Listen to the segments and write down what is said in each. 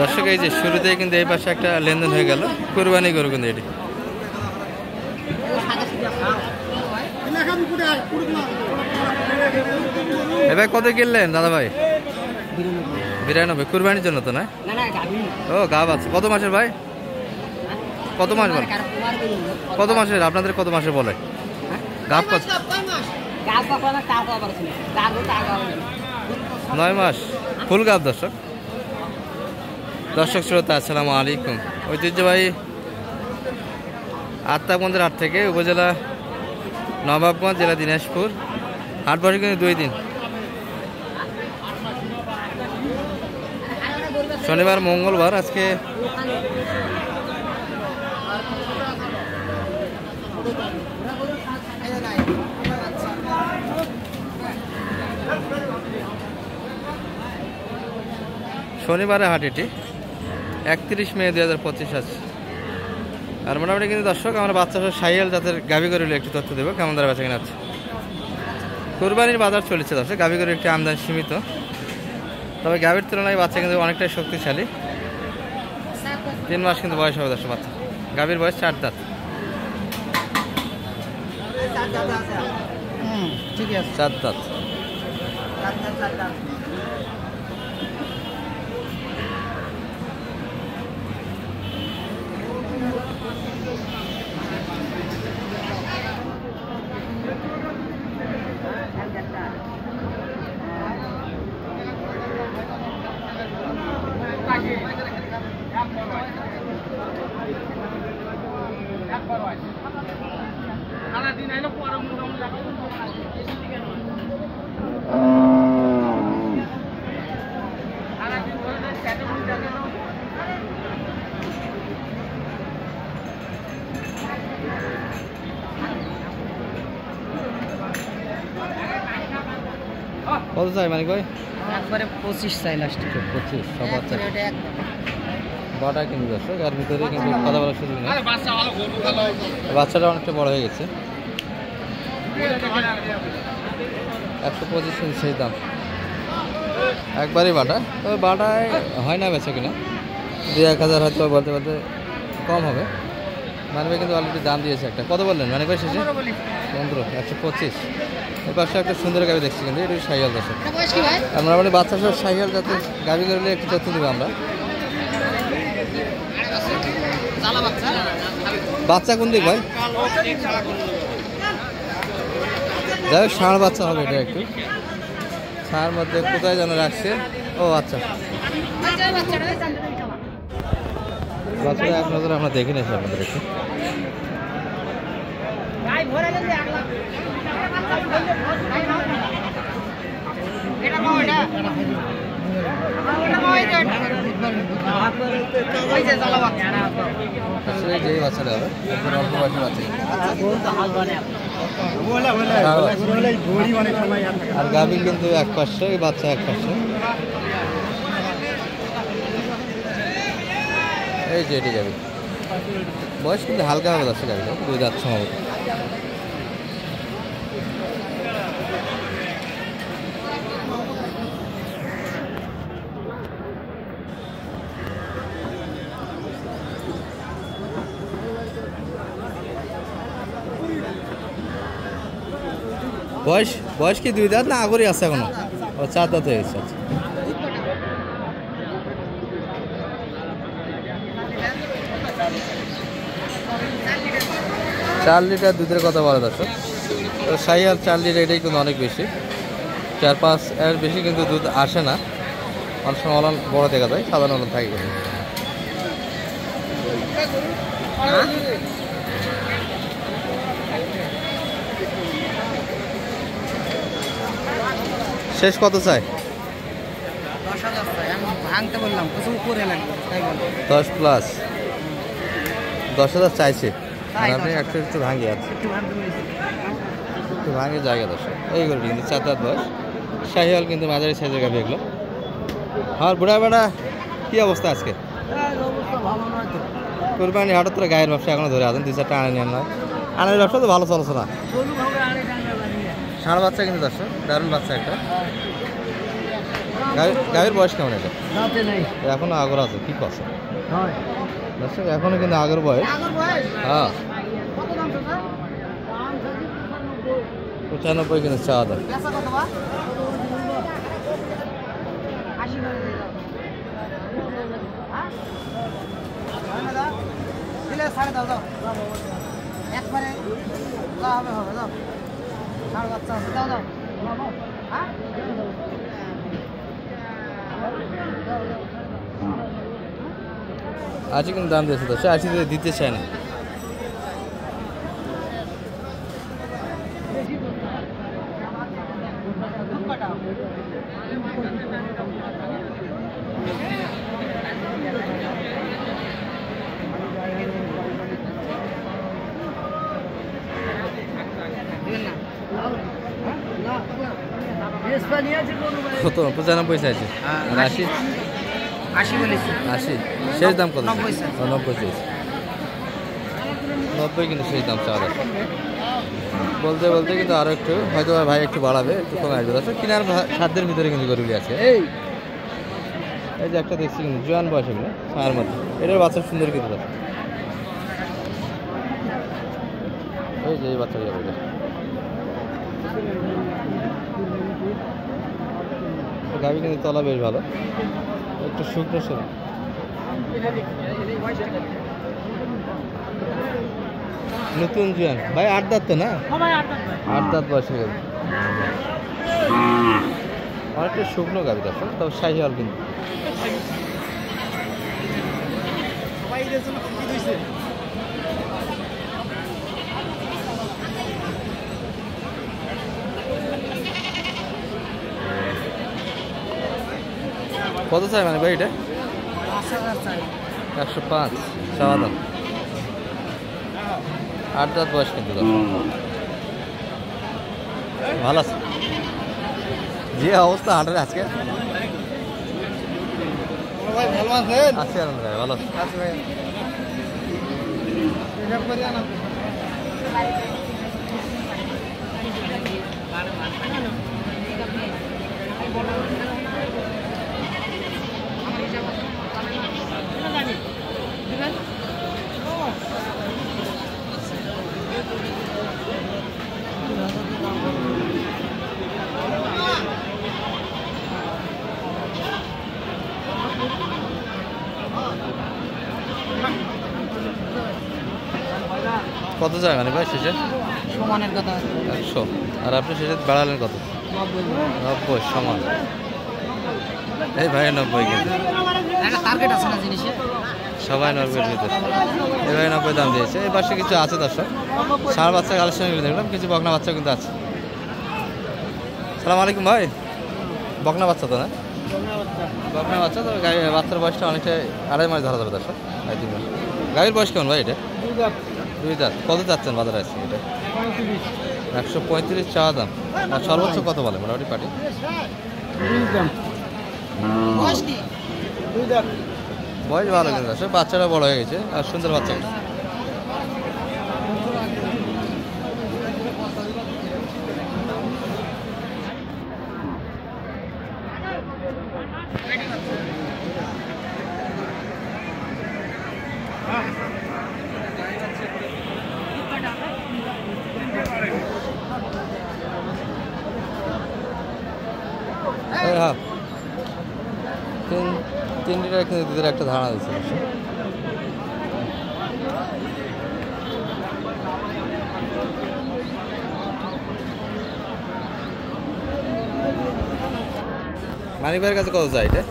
দর্শক এই যে শুরুতেই কিন্তু এই পাশে একটা লেনদেন হয়ে গেল, কুরবানি গরু কিন্তু এটি। এবার কত কিনলেন দাদা ভাই? 92। কুরবানির জন্য তো না? ও গাব আছে। কত মাসের ভাই? কত মাস বলে? কত মাসের আপনাদের? কত মাসে বলে গাব? কত? 9 মাস ফুল গাব। দর্শক শ্রোতা আসসালামু আলাইকুম। ঐতিহ্যবাহী আত্মাবন্দের হাট থেকে উপজেলা নবাবগঞ্জ, জেলা দিনাজপুর। হাট বসে কিন্তু 2 দিন, শনিবার মঙ্গলবার। আজকে শনিবারে হাট, এটি 31 মে 2025 আছে। আর মোটামুটি কিন্তু দর্শক আমরা বাচ্চা সাইয়াল জাতের গাভী গরুর একটু তথ্য দেবো, কেমন দ্বারা বেচা কিনা আছে। কুরবানির বাজার চলেছে দর্শক, গাভী গরুর একটি আমদানি সীমিত, তবে গাভীর তুলনায় বাচ্চা কিন্তু অনেকটাই শক্তিশালী। 3 মাস কিন্তু বয়স হবে দর্শক বাচ্চা। গাভীর বয়স 4 দাঁত। ঠিক আছে, 4 দাঁত। কত চাই মানিক ভাই? একবারে 25 চাই লাস্ট। 25 সব বাচ্চা বড়টা কিন্তু দর্শক, এর ভিতরে কিন্তু কথা বলার সুযোগ নেই। বাচ্চাটা অনেকটা বড় হয়ে গেছে। 125 সেই দাম, একবারই বাটা। তবে বাটায় হয় না বেচা কিনা, 2-1000 হয়তো বলতে বলতে কম হবে। মানিক কিন্তু অলরেডি দাম দিয়েছে একটা। কত বললেন মানিক ভাই শেষে? 15। 125। এই পাশে একটা সুন্দর গাভি দেখছি কিন্তু এটা সাইয়াল দর্শক। আমরা মানে বাচ্চা সব সাইয়াল যাতে গাভি করলে একটু তথ্য দেবো আমরা। বাচ্চা কোন দিক ভাই? যাই হোক ষাঁড় বাচ্চা হবে এটা। একটু ষাঁড় মধ্যে কোথায় যেন রাখছে। ও আচ্ছা, বাচ্চাটা এক নজরে আমরা দেখে নিয়েছি আপনাদের একটু। আসলে যেই বাচ্চাটা হবে অল্প বয়সের বাচ্চা, আর গাভী কিন্তু এক পাশে, বাচ্চা এক পাশে। এই যে এটি গাভী বয়স কিন্তু হালকা হবে দর্শক, গাভীটা 2 দাঁত সম্ভবত। বয়স কি 2 দাঁত না আগরই আছে এখনো? ও 4 দাঁত হয়ে গেছে। 4 লিটার দুধের কথা বলে দর্শক। তো সাইয়াল 4 লিটার, এটাই কিন্তু অনেক বেশি। 4-5 এর বেশি কিন্তু দুধ আসে না। অনেক সময় ওলান বড় দেখা যায়, সাধারণ ওলান থাকে। শেষ কত চাই? 10 প্লাস। 10,000 চাইছে, আপনি একটু ভাঙে আছে, একটু ভাঙে জায়গা দর্শক। এই গরুটি কিন্তু 4 দাঁত বয়স, শাহিওয়াল কিন্তু মাঝারি সাইজের গাভী এগুলো। আর বুড়া বেড়া কি অবস্থা আজকে? কুরবানি হাটের তোরা গায়ের ব্যবসা এখনো ধরে আছেন, 2-4টা আনে নেন না। আনের ব্যবসা তো ভালো চলছে না। ষাঁড় বাচ্চা কিন্তু দর্শক, দারুণ বাচ্চা একটা। গাভীর বয়স কেমন এটা? দাঁতে নেই। এখনো আগর আছে, কি কথা হয়। দর্শক, এখনো কিন্তু আগর বয়স। হ্যাঁ, 95 কিন্তু চাওয়া দাম। আজকে কিন্তু দাম দিয়েছে তো, সে 80 দিতে চায় না। কত? 95 চাইছে। আর 80? 80 বলেছি। 80 শেষ দাম কত? 90 চাইছে। 90 চাইছে। 90 কিন্তু শেষ দাম চাওয়া দাম। বলতে বলতে কিন্তু আরো একটু হয়তো ভাই একটু বাড়াবে, একটু কমে আসবে। দর্শক, কিনার সাধ্যের ভিতরে কিন্তু গরুগুলি আছে। এই যে একটা দেখছি কিন্তু জোয়ান বয়স এগুলো, ছায়ার মধ্যে। এটার বাচ্চা সুন্দর কিন্তু দর্শক। এই যে এই বাচ্চা যাবে এটা। গাভী কিন্তু তলা বেশ ভালো, একটু শুকনো শুকনো। নতুন জোয়ান ভাই, 8 দাঁত তো না? 8 দাঁত বয়স হয়ে গেছে। অনেকটা শুকনো গাভী দেখো, তবে সাইজ হল কিন্তু। কত চাই মানে ভাই এটা? 105 চাওয়া দাম। 8 দাঁত বয়স কিন্তু ভালো আছে। যে অবস্থা হাটের আজকে, ভালো আছেন? আছি আনন্দ ভাই, ভালো আছে। কত যায় মানে ভাই শেষে? সমানের কথা 100। আর আপনি শেষে বাড়ালেন কত? 90 সমান। এই ভাই 90 কিন্তু একটা টার্গেট আছে না জিনিসে, সবাই 90-এর ভিতরে। এই ভাই 90 দাম দিয়েছে। এই পাশে কিছু আছে দর্শক, ষাঁড় বাচ্চা কালেকশন দেখলাম, কিছু বকনা বাচ্চা কিন্তু আছে। সালাম আলাইকুম ভাই। বকনা বাচ্চা তো না? বকনা বাচ্চা, তবে বাচ্চার বয়সটা অনেকটা 2.5 মাস ধরা যাবে দর্শক, 2.5-3 মাস। গাভীর বয়স কেমন ভাই এটা? 2 দাঁত। কত যাচ্ছেন বাজারে আছে এটা? 135 চাওয়া দাম। আর সর্বোচ্চ কত বলে মোটামুটি পাটি? বয়স ভালো কিন্তু আছে, বাচ্চাটা বড় হয়ে গেছে আর সুন্দর বাচ্চা। হ্যাঁ, 3 লিটার কিন্তু দুধের একটা ধারণা দিচ্ছে। মানিক ভাইয়ের কাছে কত যায় এটা?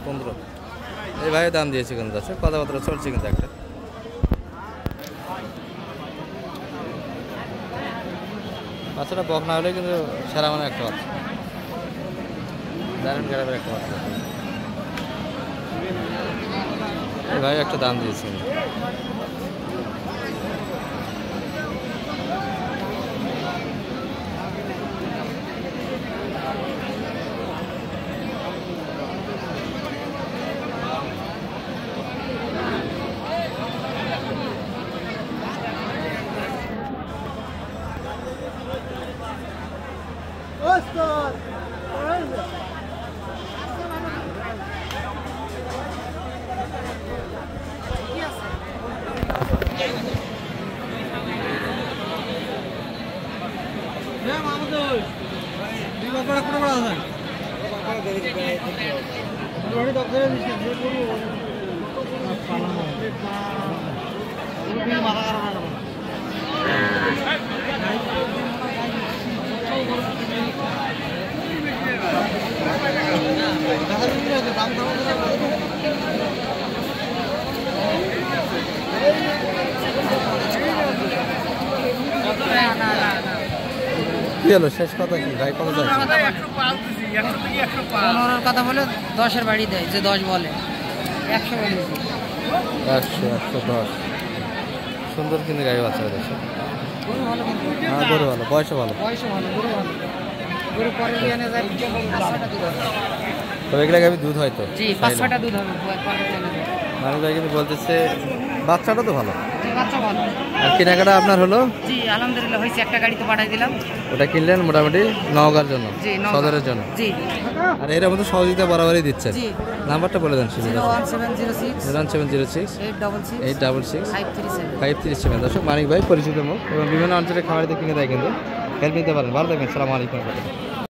15। এই ভাইয়ের দাম দিয়েছে কিন্তু আছে, কথাবার্তা চলছে কিন্তু একটা। বাচ্চাটা বক না হলে কিন্তু সারা মানে একটা বাচ্চা, দারুণ গ্যারাপের একটা বাচ্চা। এই ভাই একটা দাম দিয়েছে। কি হলো শেষ কথা কি ভাই কত যাচ্ছে? 15 কথা বলে 10-এর বাড়ি দেয়, যে 10 বলে 100 বলেছি। 100 110 সুন্দর কিন্তু গাই বাচ্চা রয়েছে। গরু ভালো কিন্তু, হ্যাঁ গরু ভালো, বয়সও ভালো। বয়সও ভালো, গরু ভালো। গরু পরে নিয়ে এনে যায় 5-6টা দুধ হবে। তবে এগুলো গাবি দুধ হয়তো জি 5-6টা দুধ হবে পরে নিয়ে এনে যায়। মানিক ভাই কিন্তু বলতেছে বাচ্চাটা তো ভালো। জি বাচ্চা ভালো। আর কেনাকাটা আপনার হলো? জি আলহামদুলিল্লাহ হয়েছে, একটা গাড়িতে পাঠাই দিলাম। ওটা কিনলেন মোটামুটি নওগাঁর জন্য, জি সদরের জন্য। জি আর এর মধ্যে সহযোগিতা বরাবরই দিচ্ছেন। জি নাম্বারটা বলে দেন শুধু। 01706 0706 866 866 537। 537। দর্শক মানিক ভাই পরিচিত মুখ এবং বিভিন্ন অঞ্চলে খাবার দিয়ে কিনে দেয় কিন্তু হেল্প নিতে পারেন। ভালো থাকবেন। সালামালাইকুম।